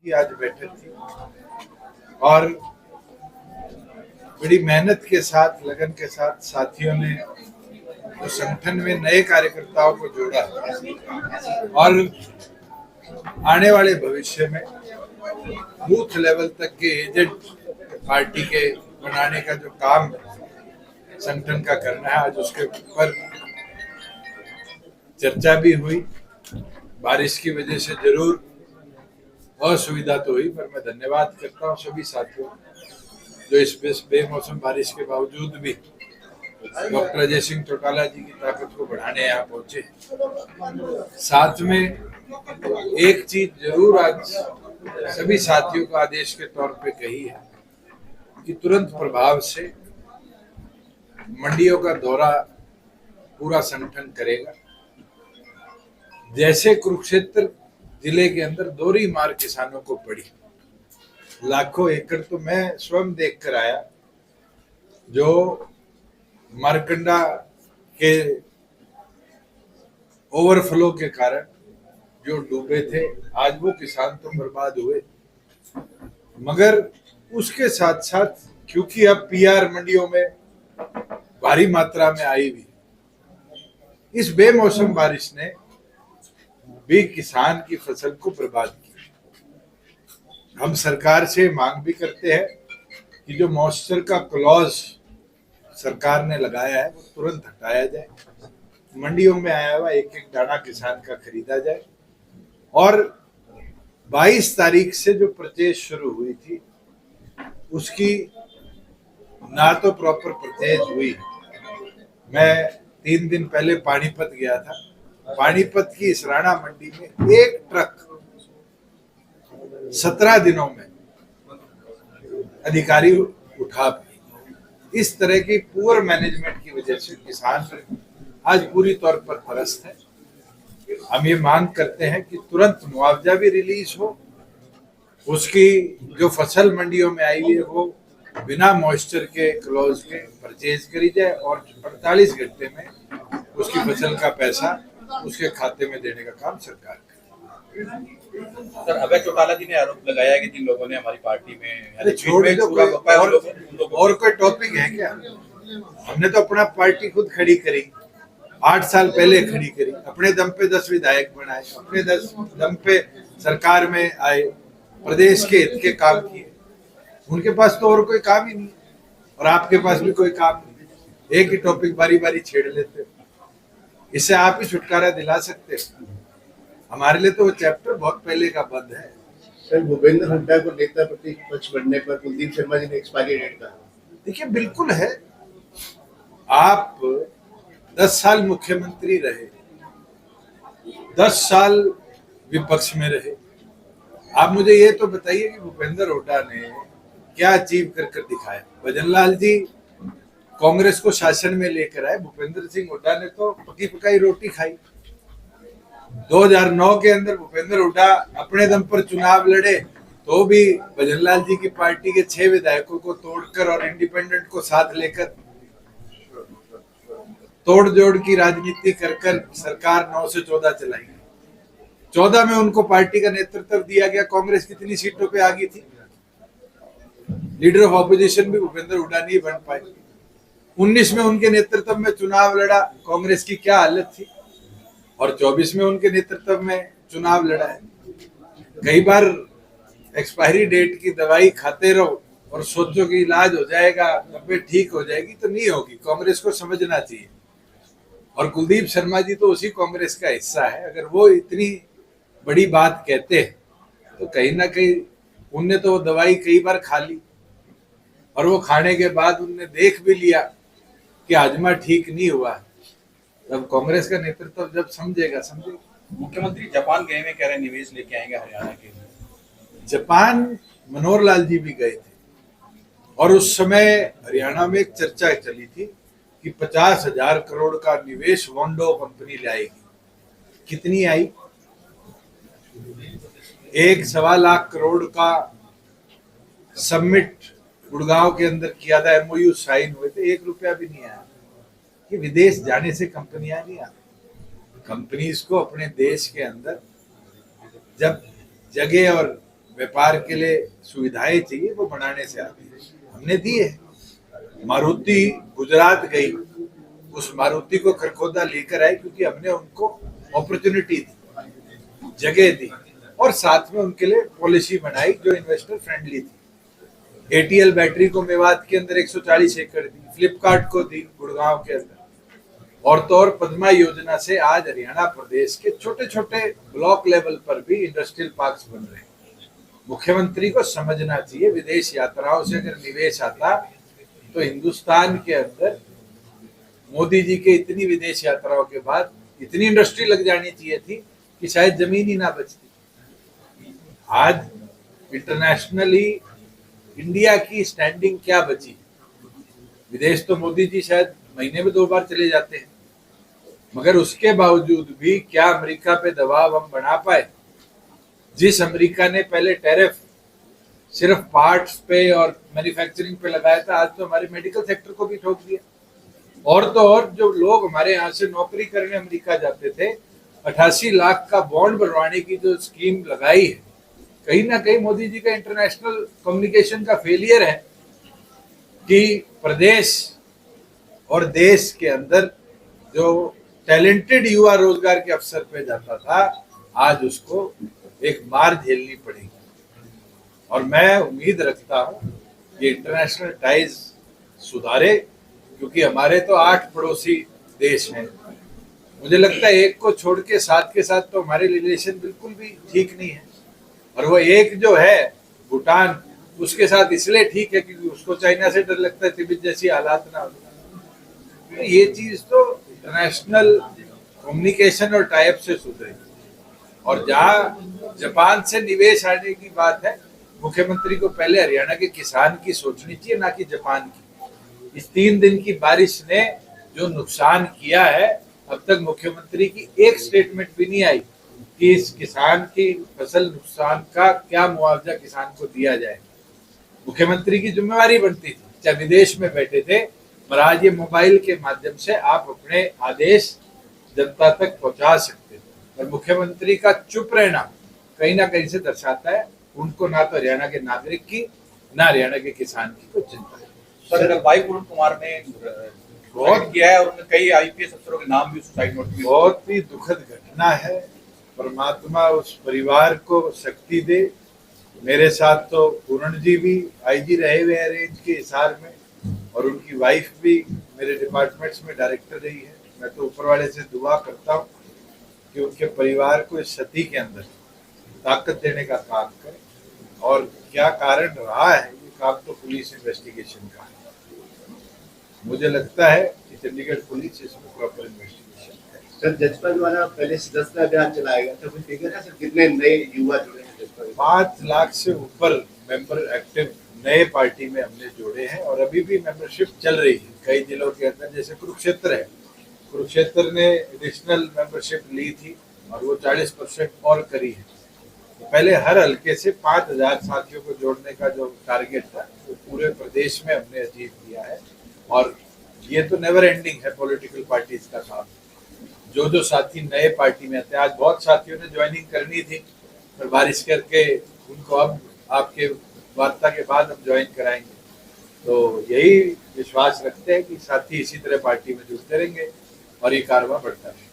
की आज बैठक थी और बड़ी मेहनत के साथ, लगन के साथ साथियों ने जो संगठन में नए कार्यकर्ताओं को जोड़ा और आने वाले भविष्य में बूथ लेवल तक के एजेंट पार्टी के बनाने का जो काम संगठन का करना है, आज उसके ऊपर चर्चा भी हुई। बारिश की वजह से जरूर असुविधा तो हुई, पर मैं धन्यवाद करता हूँ सभी साथियों जो इस बेमौसम बारिश के बावजूद भी डॉक्टर अजय सिंह चौटाला जी की ताकत को बढ़ाने यहाँ पहुंचे। साथ में एक चीज जरूर आज सभी साथियों को आदेश के तौर पे कही है कि तुरंत प्रभाव से मंडियों का दौरा पूरा संगठन करेगा। जैसे कुरुक्षेत्र जिले के अंदर दोहरी मार किसानों को पड़ी, लाखों एकड़ तो मैं स्वयं देख कर आया, जो मारकंडा के ओवरफ्लो के कारण जो डूबे थे, आज वो किसान तो बर्बाद हुए, मगर उसके साथ साथ क्योंकि अब पीआर मंडियों में भारी मात्रा में आई हुई, इस बेमौसम बारिश ने भी किसान की फसल को बर्बाद किया। हम सरकार से मांग भी करते हैं कि जो मॉइस्चर का क्लॉज सरकार ने लगाया है वो तुरंत हटाया जाए, मंडियों में आया हुआ एक एक दाना किसान का खरीदा जाए और 22 तारीख से जो परचेज शुरू हुई थी उसकी ना तो प्रॉपर परचेज हुई। मैं 3 दिन पहले पानीपत गया था, पानीपत की इसराना मंडी में एक ट्रक 17 दिनों में अधिकारी उठा पाए। इस तरह की पुअर मैनेजमेंट की वजह से किसान आज पूरी तौर पर त्रस्त है। हम ये मांग करते हैं कि तुरंत मुआवजा भी रिलीज हो, उसकी जो फसल मंडियों में आई है वो बिना मॉइस्चर के क्लॉज के परचेज करी जाए और 48 घंटे में उसकी फसल का पैसा उसके खाते में देने का काम सरकार करे। सर, अभय चौटाला जी ने आरोप लगाया है कि जिन लोगों ने हमारी पार्टी में छोड़ दो, और कोई टॉपिक है क्या? हमने तो अपना पार्टी खुद खड़ी करी, 8 साल पहले खड़ी करी, अपने दम पे 10 विधायक बनाए, अपने दम पे सरकार में आए, प्रदेश के हित के काम किए। उनके पास तो और कोई काम ही नहीं और आपके पास भी कोई काम नहीं, एक ही टॉपिक बारी बारी छेड़ लेते। इससे आप ही छुटकारा दिला सकते हैं। हमारे लिए तो वो चैप्टर बहुत पहले का बंद है। सर, भूपेंद्र हुड्डा को नेता प्रतिपक्ष बनने पर कुलदीप शर्मा जी ने एक्सपायरी डेट कहा। देखिए, बिल्कुल है, आप 10 साल मुख्यमंत्री रहे, 10 साल विपक्ष में रहे, आप मुझे ये तो बताइए कि भूपेंद्र हुड्डा ने क्या अचीव कर दिखाया। भजनलाल जी कांग्रेस को शासन में लेकर आए, भूपेंद्र सिंह हुड्डा ने तो पकी पकाई रोटी खाई। 2009 के अंदर भूपेंद्र हुड्डा अपने दम पर चुनाव लड़े तो भी भजनलाल जी की पार्टी के 6 विधायकों को तोड़कर और इंडिपेंडेंट को साथ लेकर तोड़ जोड़ की राजनीति कर सरकार 9 से 14 चलाई। 14 में उनको पार्टी का नेतृत्व दिया गया, कांग्रेस कितनी सीटों पे आ गई थी, लीडर ऑफ ऑपोजिशन भी भूपेंद्र हुड्डा नहीं बन पाए। 19 में उनके नेतृत्व में चुनाव लड़ा, कांग्रेस की क्या हालत थी, और 24 में उनके नेतृत्व में चुनाव लड़ा है। कई बार एक्सपायरी डेट की दवाई खाते रहो और सोचो कि इलाज हो जाएगा, तबीयत ठीक हो जाएगी, तो नहीं होगी। कांग्रेस को समझना चाहिए, और कुलदीप शर्मा जी तो उसी कांग्रेस का हिस्सा है। अगर वो इतनी बड़ी बात कहते हैं तो कहीं ना कहीं उनने तो वो दवाई कई बार खा ली, और वो खाने के बाद उनने देख भी लिया कि हाजमा ठीक नहीं हुआ। तब कांग्रेस का नेतृत्व जब समझेगा। मुख्यमंत्री जापान गए में कह रहे निवेश लेके आएंगे हरियाणा के। जापान मनोहर लाल जी भी गए थे, और उस समय हरियाणा में एक चर्चा चली थी कि 50,000 करोड़ का निवेश वोंडो कंपनी लाएगी। कितनी आई? 1.25 लाख करोड़ का समिट गुड़गांव के अंदर किया था, एमओयू साइन हुए थे, 1 रुपया भी नहीं आया। कि विदेश जाने से कंपनियां नहीं आती, कंपनीज को अपने देश के अंदर जब जगह और व्यापार के लिए सुविधाएं चाहिए वो बनाने से आती है, हमने दी है। मारुति गुजरात गई, उस मारुति को खरखोदा लेकर आई क्योंकि हमने उनको अपॉर्चुनिटी दी, जगह दी और साथ में उनके लिए पॉलिसी बनाई जो इन्वेस्टर फ्रेंडली थी। एटीएल बैटरी को मेवात के अंदर 140 एकड़ दी, फ्लिपकार्ट को दी गुड़गांव के अंदर, और तो और पद्मा योजना से आज हरियाणा प्रदेश के छोटे छोटे ब्लॉक लेवल पर भी इंडस्ट्रियल पार्क्स बन रहे हैं। मुख्यमंत्री को समझना चाहिए, विदेश यात्राओं से अगर निवेश आता तो हिंदुस्तान के अंदर मोदी जी के इतनी विदेश यात्राओं के बाद इतनी इंडस्ट्री लग जानी चाहिए थी कि शायद जमीन ही ना बचती। आज इंटरनेशनली इंडिया की स्टैंडिंग क्या बची? विदेश तो मोदी जी शायद महीने में 2 बार चले जाते हैं, मगर उसके बावजूद भी क्या अमेरिका पे दबाव हम बना पाए? जिस अमेरिका ने पहले टैरिफ सिर्फ पार्ट्स पे और मैन्युफैक्चरिंग पे लगाया था, आज तो हमारे मेडिकल सेक्टर को भी ठोक दिया। और तो और जो लोग हमारे यहाँ से नौकरी करने अमेरिका जाते थे, 88 लाख का बॉन्ड बनवाने की जो स्कीम लगाई है, कहीं ना कहीं मोदी जी का इंटरनेशनल कम्युनिकेशन का फेलियर है कि प्रदेश और देश के अंदर जो टैलेंटेड युवा रोजगार के अवसर पे जाता था, आज उसको एक मार झेलनी पड़ेगी। और मैं उम्मीद रखता हूँ ये इंटरनेशनल टाइज सुधारे, क्योंकि हमारे तो 8 पड़ोसी देश हैं। मुझे लगता है एक को छोड़ के 7 के साथ तो हमारे रिलेशन बिल्कुल भी ठीक नहीं है। और वो एक जो है भूटान, उसके साथ इसलिए ठीक है क्योंकि उसको चाइना से डर लगता है तिब्बत जैसी हालात ना हो। तो ये चीज तो इंटरनेशनल कम्युनिकेशन और टाइप से सुधरेगी। और जहाँ जापान से निवेश आने की बात है, मुख्यमंत्री को पहले हरियाणा के किसान की सोचनी चाहिए, ना कि जापान की। इस 3 दिन की बारिश ने जो नुकसान किया है, अब तक मुख्यमंत्री की एक स्टेटमेंट भी नहीं आई कि इस किसान की फसल नुकसान का क्या मुआवजा किसान को दिया जाए। मुख्यमंत्री की जिम्मेवारी बनती थी, चाहे विदेश में बैठे थे, पर आज ये मोबाइल के माध्यम से आप अपने आदेश जनता तक पहुंचा सकते थे। और मुख्यमंत्री का चुप रहना कहीं ना कहीं से दर्शाता है उनको ना तो हरियाणा के नागरिक की, ना हरियाणा के किसान की कोई चिंता है। सर, भाई पूर्ण कुमार ने बहुत किया है और उन्होंने कई आईपीएस अफसरों के नाम भी सुसाइड नोट में। बहुत ही दुखद घटना है। परमात्मा उस परिवार को शक्ति दे। मेरे साथ तो पूर्ण जी भी आईजी रहे हुए हैं रेंज के हिसार में, और उनकी वाइफ भी मेरे डिपार्टमेंट्स में डायरेक्टर रही है। मैं तो ऊपर वाले से दुआ करता हूँ कि उनके परिवार को इस क्षति के अंदर ताकत देने का काम करें, और क्या कारण रहा है ये काम तो पुलिस इन्वेस्टिगेशन का है। मुझे लगता है कि चंडीगढ़ पुलिस इसमें प्रॉपर इन्वेस्टिगेशन है। सर, जजपा द्वारा पहले सदस्यता अभियान चलाया गया था, कोई फिगर है सर कितने नए युवा जुड़े हैं जजपा? 5 लाख से ऊपर मेंबर एक्टिव नए पार्टी में हमने जोड़े हैं, और अभी भी मेंबरशिप चल रही है कई जिलों के अंदर। जैसे कुरुक्षेत्र है, कुरुक्षेत्र ने एडिशनल मेंबरशिप ली थी और वो 40% और करी है। तो पहले हर हल्के से 5000 साथियों को जोड़ने का जो टारगेट था वो पूरे प्रदेश में हमने अचीव किया है। और ये तो नेवर एंडिंग है पॉलिटिकल पार्टीज का काम। जो साथी नए पार्टी में आते हैं, आज बहुत साथियों ने ज्वाइनिंग करनी थी पर बारिश करके उनको अब आपके वार्ता के बाद हम ज्वाइन कराएंगे। तो यही विश्वास रखते हैं कि साथी इसी तरह पार्टी में जुड़ते रहेंगे और ये कारवां बढ़ता है।